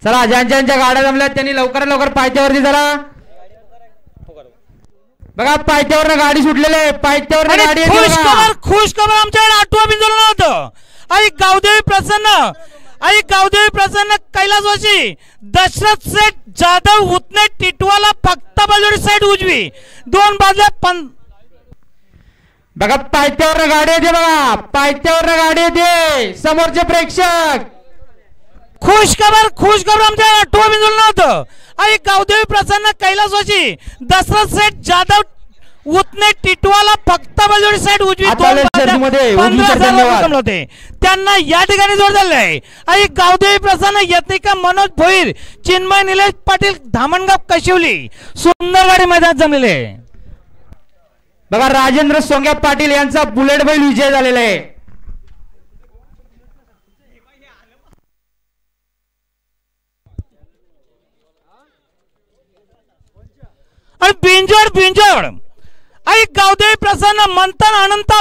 चला ज्यांच्या गाड्या जमल्यात त्यांनी लवकरात लवकर पायथ्यावरती चला। बघा पायथ्यावर गाडी सुटलेली आहे, पायथ्यावर गाडी खुश खबर आमच्याकडे आठवा बिंजोर नव्हतं। आई गावदेवी प्रसन्न कैलासवासी दशरथ सेठ जाधव उतने टिटवाला फक्त बाजूची साईड उजवी 2 बाजूला बघा पायथ्यावर गाडी येते, बघा पायथ्यावर गाडी येते समोरचे प्रेक्षक। खुश खबर आमच्या आठवा बिंदूला नव्हतं। आई गावदेवी प्रसन्न कैलासवासी दशरथ सेठ जाधव उतने टिटवाला फक्त बाजूची साईड उजवी 15,000 होते त्यांना या ठिकाणी जोड झाले आहे। आई गावदेवी प्रसन्न यत्निका मनोज भोईर चिन्मय निलेश पाटील धामणगाव कशिवली सुंदर गाडी मैदानात जमलेले। बघा राजेंद्र सोंग्या पाटील यांचा बुलेट बैल विजय झालेला आहे। आणि बिंजोड आई गावदेवी प्रसन्न मंथन अनंत